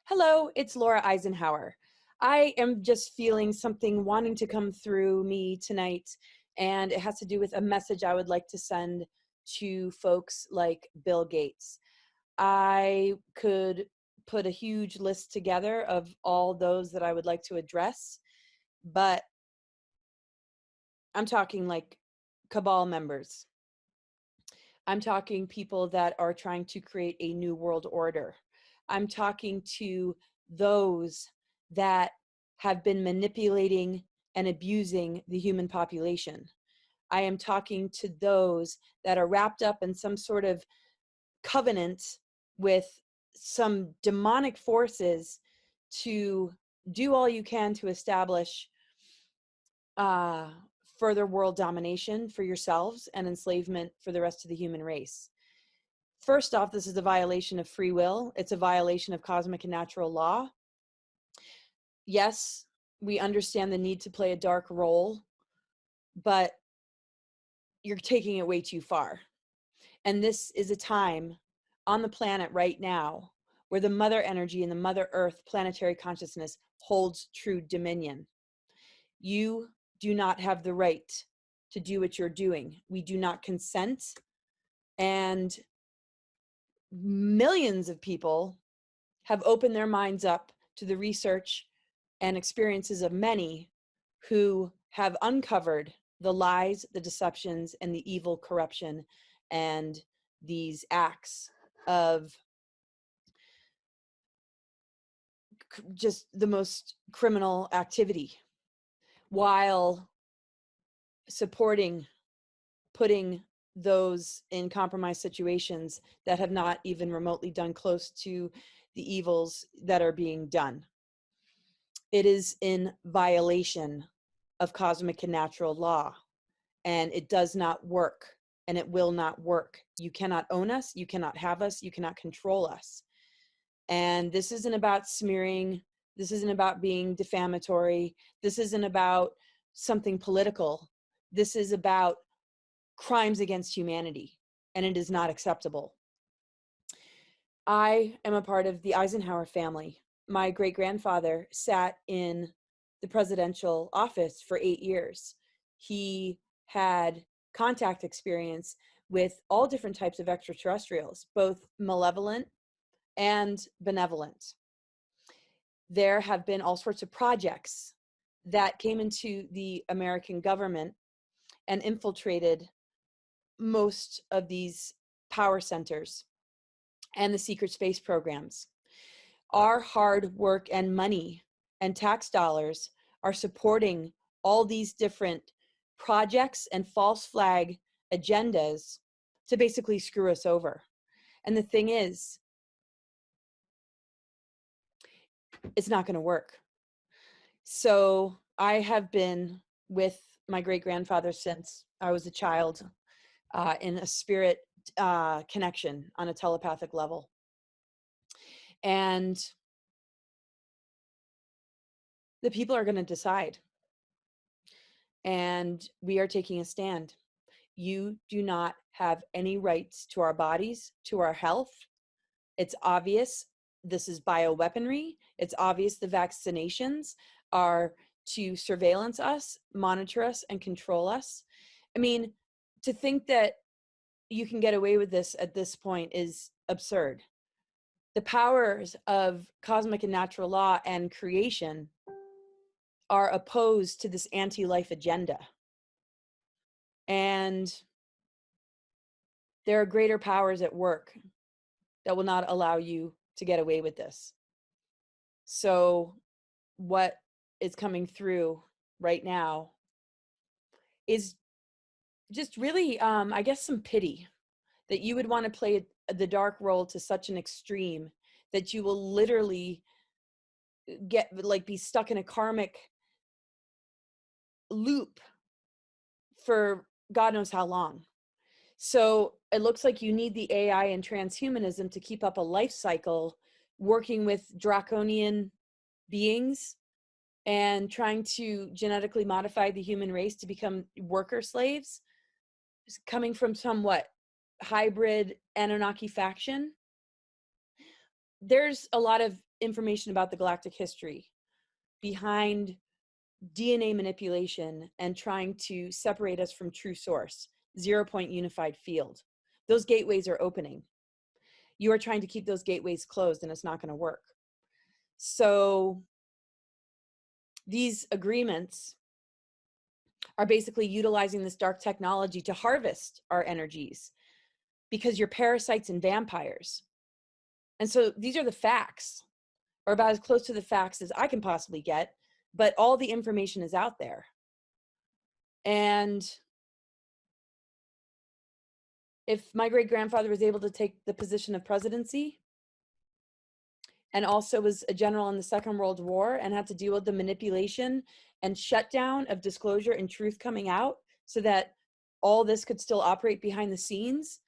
Hello, it's Laura Eisenhower. I am just feeling something wanting to come through me tonight, and it has to do with a message I would like to send to folks like Bill Gates. I could put a huge list together of all those that I would like to address, but I'm talking like cabal members. I'm talking people that are trying to create a new world order. I'm talking to those that have been manipulating and abusing the human population. I am talking to those that are wrapped up in some sort of covenant with some demonic forces to do all you can to establish uh, further world domination for yourselves and enslavement for the rest of the human race. First off, this is a violation of free will. It's a violation of cosmic and natural law. Yes, we understand the need to play a dark role, but you're taking it way too far. And this is a time on the planet right now where the mother energy and the mother earth planetary consciousness holds true dominion. You do not have the right to do what you're doing. We do not consent, and millions of people have opened their minds up to the research and experiences of many who have uncovered the lies, the deceptions, and the evil corruption and these acts of just the most criminal activity, while supporting putting those in compromised situations that have not even remotely done close to the evils that are being done. It is in violation of cosmic and natural law, and it does not work, and it will not work. You cannot own us, you cannot have us, you cannot control us. And this isn't about smearing, this isn't about being defamatory, this isn't about something political. This is about crimes against humanity, and it is not acceptable. I am a part of the Eisenhower family. My great-grandfather sat in the presidential office for 8 years. He had contact experience with all different types of extraterrestrials, both malevolent and benevolent. There have been all sorts of projects that came into the American government and infiltrated most of these power centers and the secret space programs. Our hard work and money and tax dollars are supporting all these different projects and false flag agendas to basically screw us over. And the thing is, it's not going to work. So I have been with my great-grandfather since I was a child, in a spirit connection on a telepathic level. And the people are going to decide. And we are taking a stand. You do not have any rights to our bodies, to our health. It's obvious this is bioweaponry. It's obvious the vaccinations are to surveillance us, monitor us, and control us. I mean, to think that you can get away with this at this point is absurd. The powers of cosmic and natural law and creation are opposed to this anti-life agenda. And there are greater powers at work that will not allow you to get away with this. So what is coming through right now is just really, I guess, some pity that you would want to play the dark role to such an extreme that you will literally be stuck in a karmic loop for God knows how long. So it looks like you need the AI and transhumanism to keep up a life cycle, working with draconian beings and trying to genetically modify the human race to become worker slaves, coming from some hybrid Anunnaki faction. There's a lot of information about the galactic history behind DNA manipulation and trying to separate us from true source, 0-point unified field. Those gateways are opening. You are trying to keep those gateways closed, and it's not going to work. So these agreements are basically utilizing this dark technology to harvest our energies because you're parasites and vampires. And so these are the facts, or about as close to the facts as I can possibly get, but all the information is out there. And if my great-grandfather was able to take the position of presidency and also was a general in the Second World War and had to deal with the manipulation and shutdown of disclosure and truth coming out so that all this could still operate behind the scenes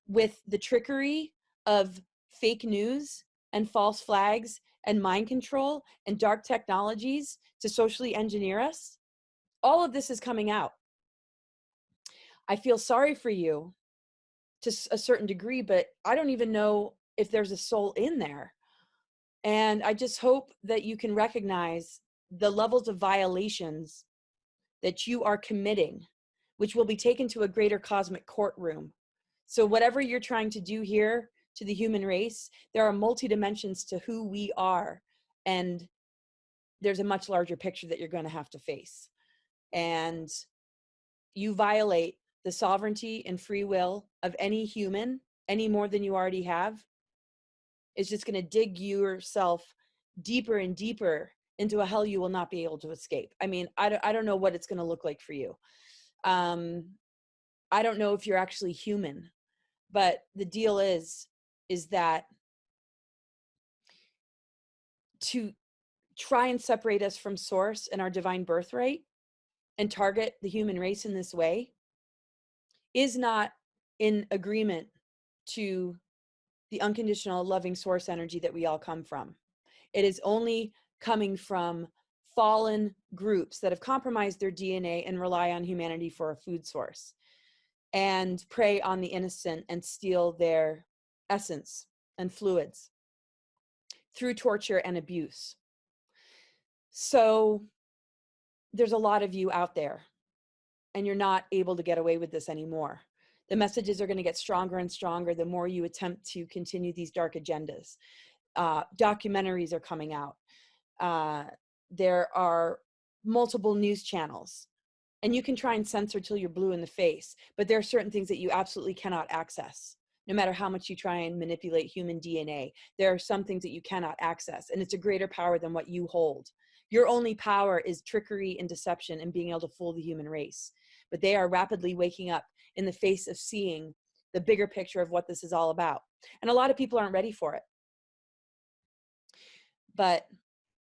with the trickery of fake news and false flags and mind control and dark technologies to socially engineer us, all of this is coming out. I feel sorry for you to a certain degree, but I don't even know if there's a soul in there. And I just hope that you can recognize the levels of violations that you are committing, which will be taken to a greater cosmic courtroom. So whatever you're trying to do here to the human race, there are multi-dimensions to who we are. And there's a much larger picture that you're going to have to face. And you violate the sovereignty and free will of any human any more than you already have. It's just going to dig yourself deeper and deeper into a hell you will not be able to escape. I mean, I don't know what it's going to look like for you. I don't know if you're actually human, but the deal is that to try and separate us from source and our divine birthright and target the human race in this way is not in agreement to the unconditional loving source energy that we all come from. It is only coming from fallen groups that have compromised their DNA and rely on humanity for a food source and prey on the innocent and steal their essence and fluids through torture and abuse. So there's a lot of you out there, and you're not able to get away with this anymore. The messages are going to get stronger and stronger the more you attempt to continue these dark agendas. Documentaries are coming out. There are multiple news channels, and you can try and censor till you're blue in the face, but there are certain things that you absolutely cannot access. No matter how much you try and manipulate human DNA, there are some things that you cannot access, and it's a greater power than what you hold. Your only power is trickery and deception and being able to fool the human race. But they are rapidly waking up in the face of seeing the bigger picture of what this is all about. And a lot of people aren't ready for it. But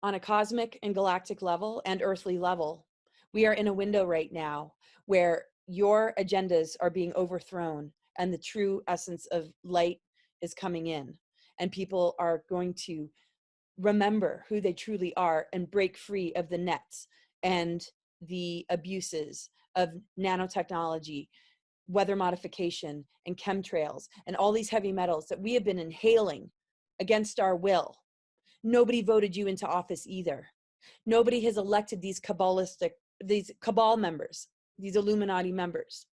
on a cosmic and galactic level and earthly level, we are in a window right now where your agendas are being overthrown and the true essence of light is coming in. And people are going to remember who they truly are and break free of the nets and the abuses of nanotechnology, weather modification, and chemtrails, and all these heavy metals that we have been inhaling against our will. Nobody voted you into office either. Nobody has elected these cabal members, these Illuminati members.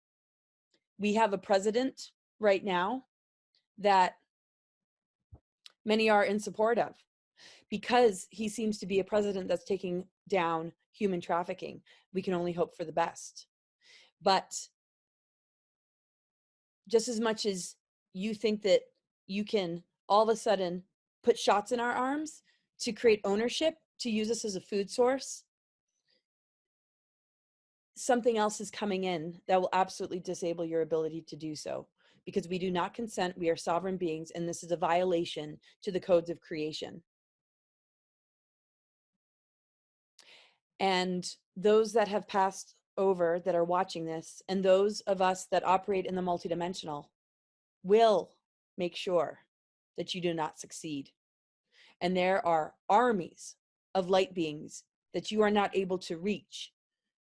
We have a president right now that many are in support of, because he seems to be a president that's taking down human trafficking. We can only hope for the best. But just as much as you think that you can all of a sudden put shots in our arms to create ownership, to use us as a food source, something else is coming in that will absolutely disable your ability to do so, because we do not consent. We are sovereign beings, and this is a violation to the codes of creation. And those that have passed over that are watching this, and those of us that operate in the multidimensional, will make sure that you do not succeed. And there are armies of light beings that you are not able to reach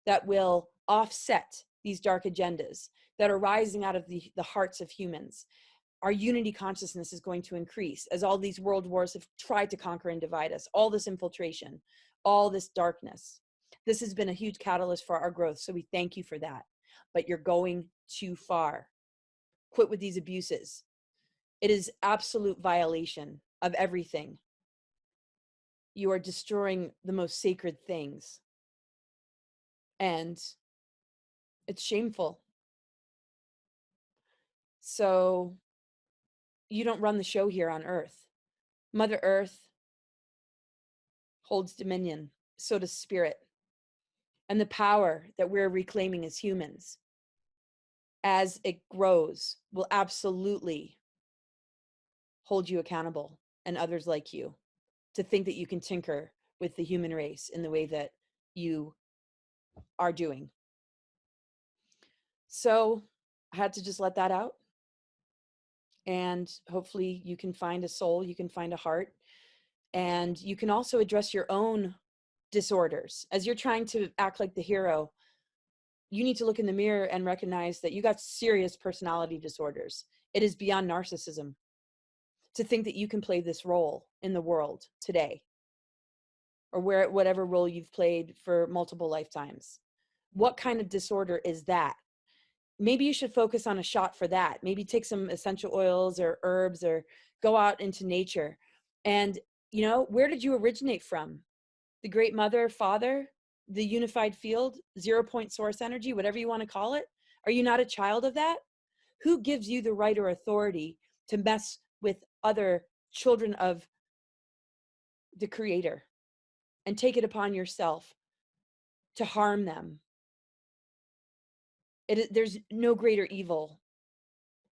that will offset these dark agendas that are rising out of the hearts of humans. our unity consciousness is going to increase as all these world wars have tried to conquer and divide us, all this infiltration, all this darkness. This has been a huge catalyst for our growth. So we thank you for that. But you're going too far. Quit with these abuses. It is absolute violation of everything. You are destroying the most sacred things. And it's shameful. So you don't run the show here on Earth. Mother Earth holds dominion, so does spirit. And the power that we're reclaiming as humans, as it grows, will absolutely hold you accountable and others like you to think that you can tinker with the human race in the way that you are doing. So I had to just let that out. And hopefully you can find a soul, you can find a heart, and you can also address your own disorders. As you're trying to act like the hero, you need to look in the mirror and recognize that you got serious personality disorders. It is beyond narcissism to think that you can play this role in the world today, or whatever role you've played for multiple lifetimes. What kind of disorder is that? Maybe you should focus on a shot for that. Maybe take some essential oils or herbs or go out into nature. And, where did you originate from? The great mother, father, the unified field, 0-point source energy, whatever you want to call it? Are you not a child of that? Who gives you the right or authority to mess with other children of the Creator and take it upon yourself to harm them? There's no greater evil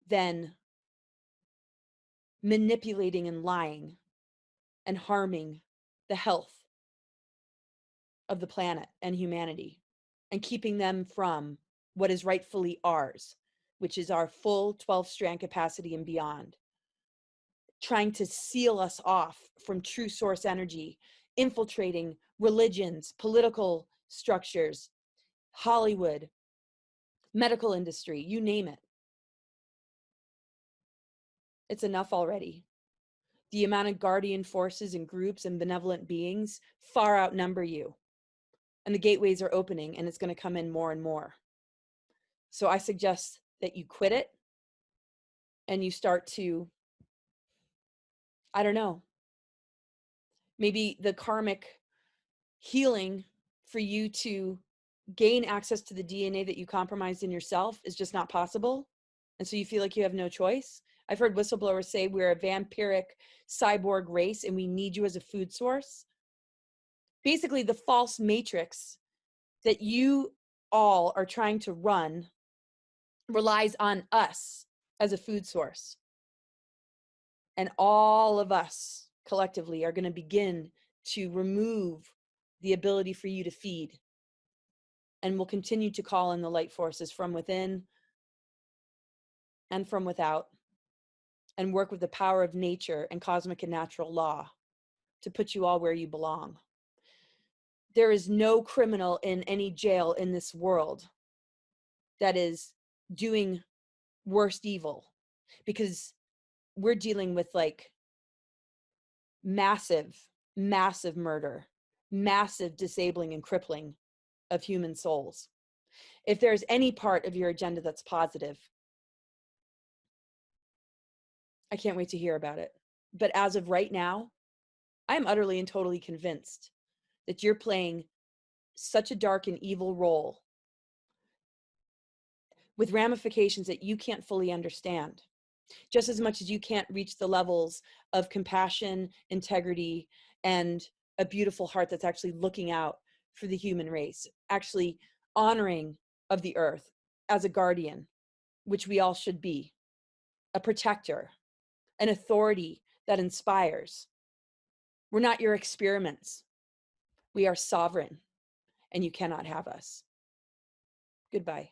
than manipulating and lying and harming the health of the planet and humanity and keeping them from what is rightfully ours, which is our full 12-strand capacity and beyond. Trying to seal us off from true source energy, infiltrating religions, political structures, Hollywood, medical industry, you name it. It's enough already. The amount of guardian forces and groups and benevolent beings far outnumber you. And the gateways are opening, and it's going to come in more and more. So I suggest that you quit it and you start to, I don't know, maybe the karmic healing for you to gain access to the DNA that you compromised in yourself is just not possible. And so you feel like you have no choice. I've heard whistleblowers say we're a vampiric cyborg race and we need you as a food source. Basically, the false matrix that you all are trying to run relies on us as a food source. And all of us collectively are going to begin to remove the ability for you to feed. And we'll continue to call in the light forces from within and from without, and work with the power of nature and cosmic and natural law to put you all where you belong. There is no criminal in any jail in this world that is doing worst evil, because we're dealing with like massive murder, massive disabling and crippling of human souls. If there's any part of your agenda that's positive, I can't wait to hear about it. But as of right now, I'm utterly and totally convinced that you're playing such a dark and evil role with ramifications that you can't fully understand, just as much as you can't reach the levels of compassion, integrity, and a beautiful heart that's actually looking out for the human race, actually honoring of the earth as a guardian, which we all should be, a protector, an authority that inspires. We're not your experiments. We are sovereign, and you cannot have us. Goodbye.